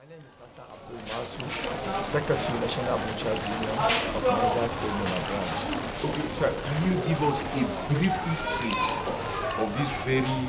My name is Hassan Abdul Masu, Secretary National Butchers Union of Niger State Branch. Okay, sir, can you give us a brief history of this very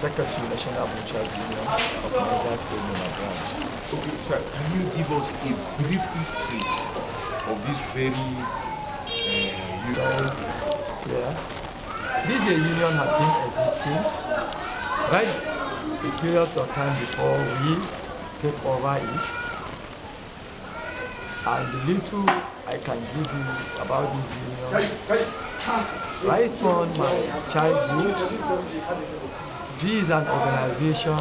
Secretary National Butchers Union of Niger State Branch. Okay, sir, can you give us a brief history of this very yeah. This union has been existing right a period of time before we take over it. And the little I can give you about this union, right from my childhood, this is an organization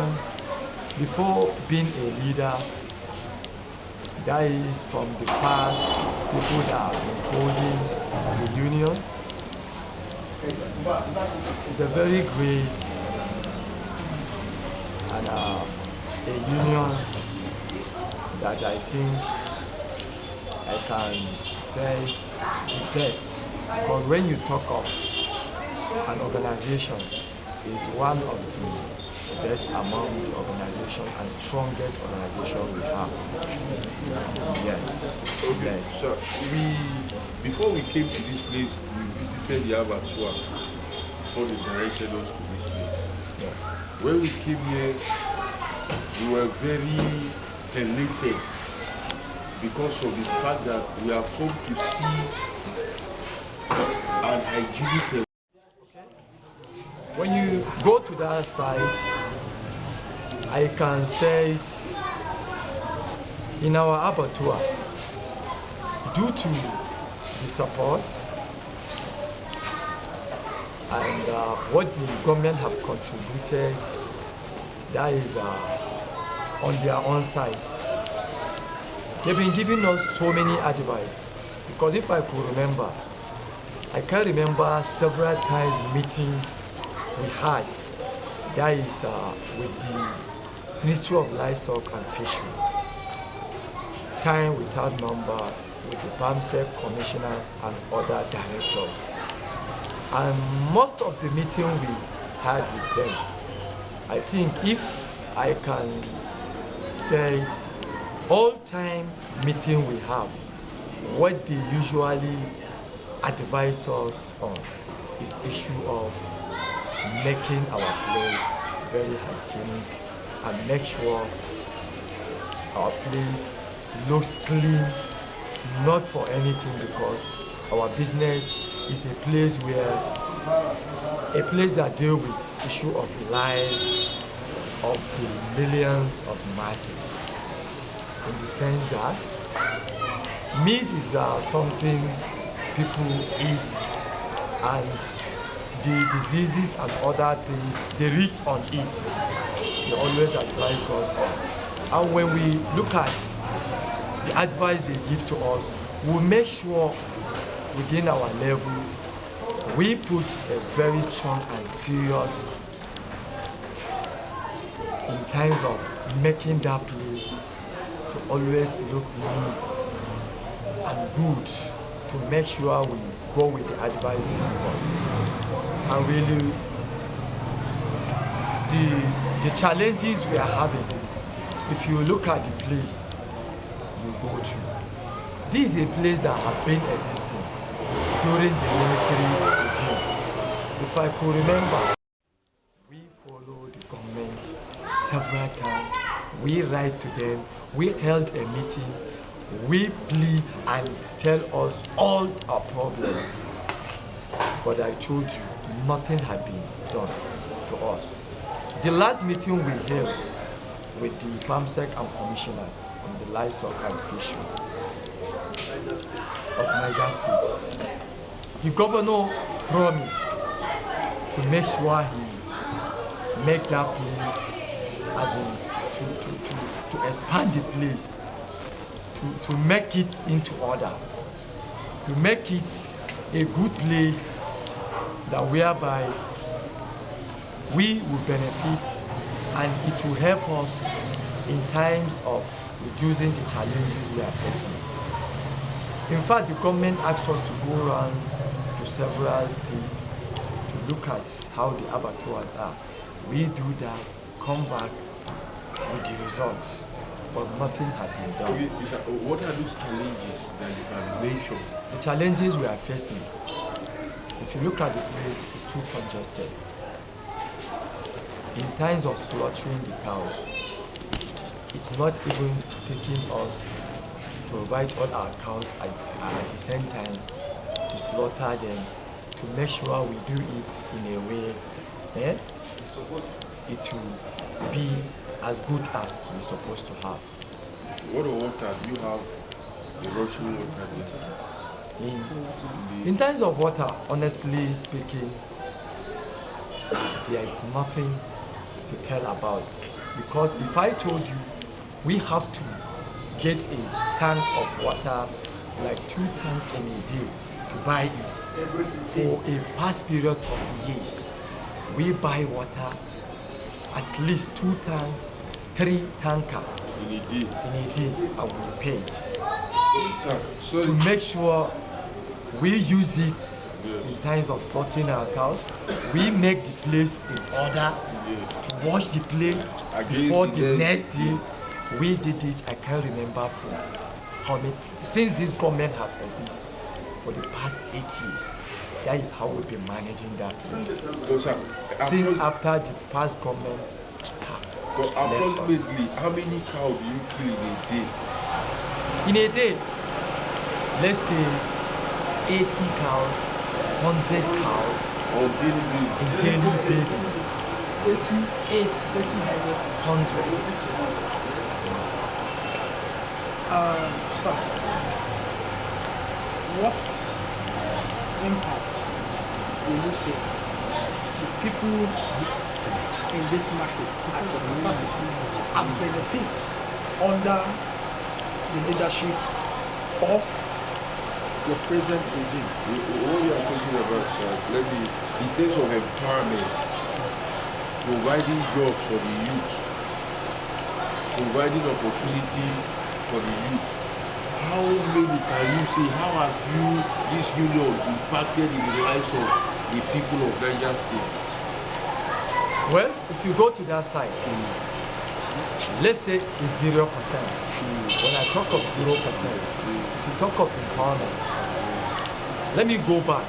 before being a leader. That is from the past, people that have been holding the union. It's a very great and a union that I think I can say the best. Because when you talk of an organization, is one of the best among the organization and strongest organization we have. Yes. Okay. Yes. So before we came to this place, we visited the abattoir before they directed us to this place. Yeah. When we came here, we were very elated because of the fact that we have come to see an hygienic. When you go to that site, I can say in our abattoir, due to the support and what the government have contributed, that is on their own side. They've been giving us so many advice, because if I could remember, I can remember several times meeting we had, that is with the Ministry of Livestock and Fishery, time without number, with the Sect commissioners and other directors. And most of the meeting we had with them, I think if I can say all time meeting we have, what they usually advise us on is issue of making our place very hygienic and make sure our place looks clean, not for anything, because our business is a place that deals with issue of life of the millions of masses, in the sense that meat is something people eat, and the diseases and other things they reach on it, they always advise us on. And when we look at the advice they give to us, we make sure within our level we put a very strong and serious in terms of making that place to always look neat and good, to make sure we go with the advice they give us. And really, the challenges we are having, if you look at the place you go to, this is a place that has been existing during the military regime. If I could remember, we follow the government several times, we write to them, we held a meeting, we plead and tell us all our problems. But I told you, nothing had been done to us. The last meeting we held with the Sect and commissioners on the livestock and fishery of Niger State, the governor promised to make sure he make that place, as in to expand the place, to make it into order, to make it a good place, that whereby we will benefit and it will help us in times of reducing the challenges we are facing. In fact, the government asks us to go around to several states to look at how the abattoirs are. We do that, come back with the results, but nothing has been done. What are those challenges that you can mention? The challenges we are facing, if you look at the place, it's too congested. In times of slaughtering the cows, it's not even taking us to provide all our cows at the same time, to slaughter them, to make sure we do it in a way it will be as good as we're supposed to have. What water do you have? The rushing water there? In terms of water, honestly speaking, there is nothing to tell about, because if I told you we have to get a tank of water, like 2 tanks in a day, to buy it for a past period of years. We buy water at least 2 tanks, 3 tankers in a day, and we pay to make sure we use it in times of slaughtering our cows. We make the place in order to wash the place before the next day. We did it, I can't remember for how many, since this government has existed for the past 8 years. That is how we've been managing that place. Since after the past government approximately, how many cows do you kill in a day? In a day, let's say 80 cows, 100 cows on daily basis. 100. Sir, what impact will you say to people in this market at the capacity and benefits under the leadership of your present regime? What we are talking about, sir, in terms of empowerment, providing jobs for the youth, providing opportunity for the youth. How many can you say, how have this union impacted in the lives of the people of Niger State? Well, if you go to that side, let's say it's 0%. When I talk of 0%, if you talk of empowerment, let me go back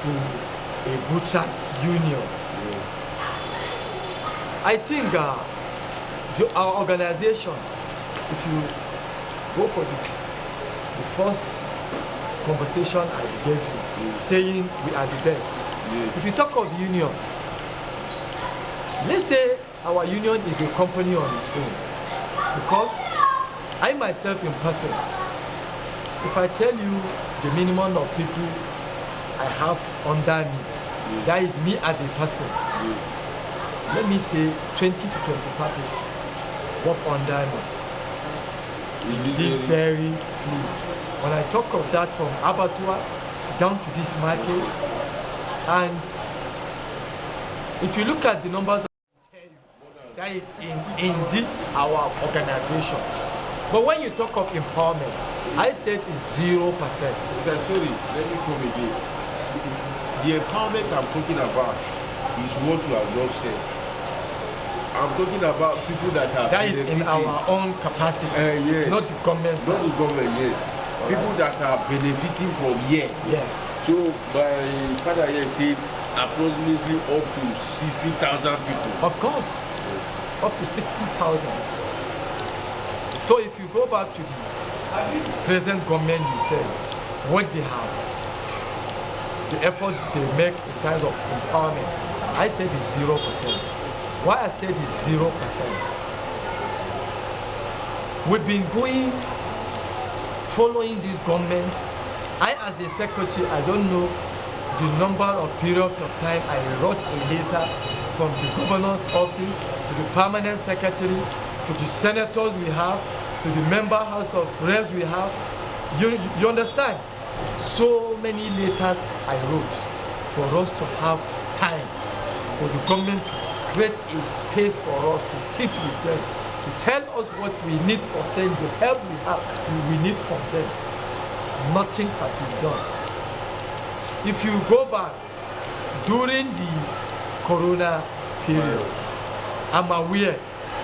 to a butchers union. I think our organization, if you go for the first conversation I gave you, saying we are the best. If you talk of union, let's say our union is a company on its own, because I myself in person, if I tell you the minimum of people I have under me, that is me as a person, let me say 20 to 25 people work under me in this very place. When I talk of that, from abattoir down to this market, and if you look at the numbers that is in this our organization, but when you talk of empowerment, I said it's 0%. Sorry, let me come again. The empowerment I'm talking about is what you have just said. I'm talking about people that are in our own capacity, yes. Not the government. Not the government, yes. People that are benefiting from here. Yes. So my father here said approximately up to 60,000 people. Of course, up to 60,000. So if you go back to the present government, you said what they have, the effort they make in terms of empowerment, I said it's 0%. Why I said it's 0%? We've been following this government. I, as a secretary, I don't know the number of periods of time I wrote a letter from the governor's office to the permanent secretary, to the senators we have, to the member house of reps we have. You understand? So many letters I wrote for us to have time for the government to create a space for us to sit with them, to tell us what we need from them, the help we need from them. Nothing has been done. If you go back during the corona period, I'm aware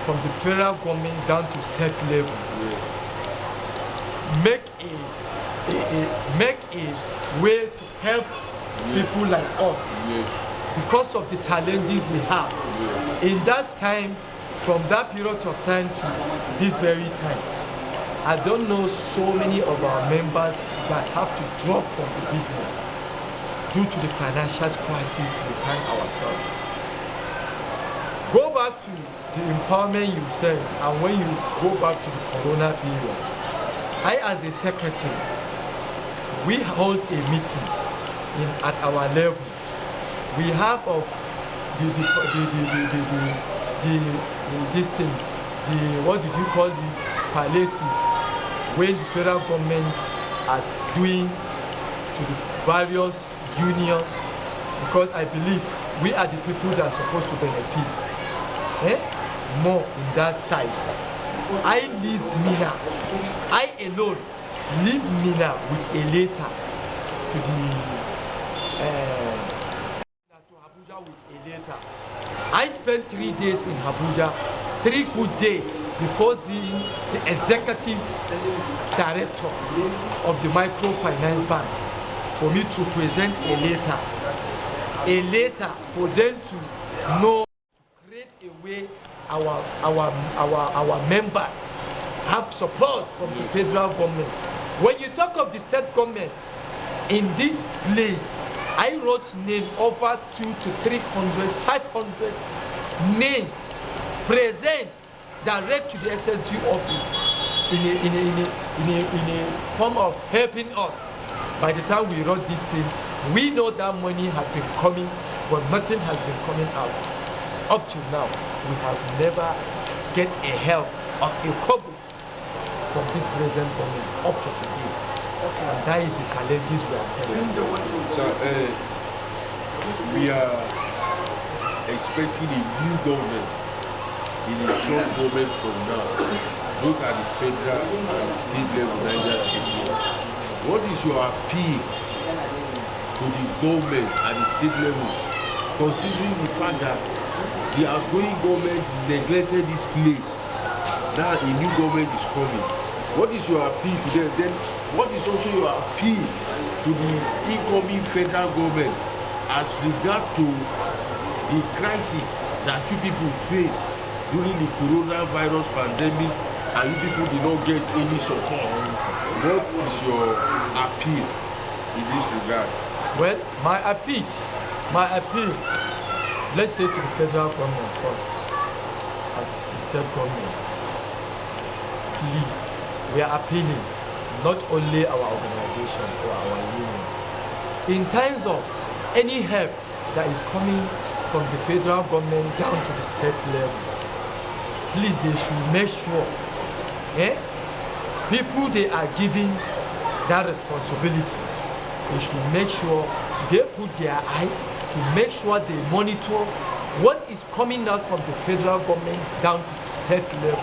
from the federal government down to state level, make a way to help people like us because of the challenges we have. In that time, from that period of time to this very time, I don't know so many of our members that have to drop from the business due to the financial crisis we find ourselves. Go back to the empowerment you said, and when you go back to the corona period, I as a secretary, we hold a meeting at our level. We have of what did you call the palliative, when the federal government are doing to the various unions, because I believe we are the people that are supposed to benefit more in that side. I leave Mina, I alone leave Mina with a letter to Abuja with a letter. I spent 3 days in Abuja, 3 good days before seeing the executive director of the microfinance bank for me to present a letter for them to know, to create a way our members have support from the federal government. When you talk of the state government, in this place, I wrote names over 200 to 300, 500 names present direct to the SSG office in a form of helping us. By the time we wrote this thing, we know that money has been coming, but nothing has been coming out. Up to now, we have never get a help of a kobo from this present government up to today. And that is the challenges we are facing. So, we are expecting a new government in a short moment from now, both at the federal and state level, Niger and India. What is your appeal to the government at the state level, considering the fact that the outgoing government neglected this place? Now a new government is coming. What is your appeal to them? Then what is also your appeal to the incoming federal government as regard to the crisis that you people face during the coronavirus pandemic, and you people did not get any support? What is your appeal in this regard? Well, my appeal, let's say to the federal government first, as the state government, please, we are appealing, not only our organization or our union. In times of any help that is coming from the federal government down to the state level, please, they should make sure people they are giving that responsibility, they should make sure they put their eye to make sure they monitor what is coming out from the federal government down to the state level.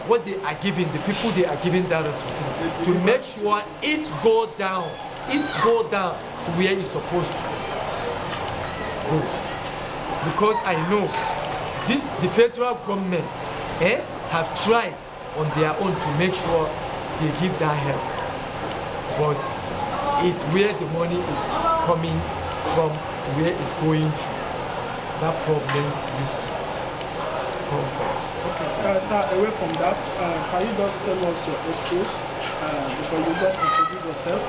What they are giving, the people they are giving that responsibility, to make sure it go down to where it's supposed to go. Because I know the federal government have tried on their own to make sure they give that help, but it's where the money is coming from, where it's going to. That problem used to come from. Okay, sir, away from that, can you just tell us your age before you just introduce yourself?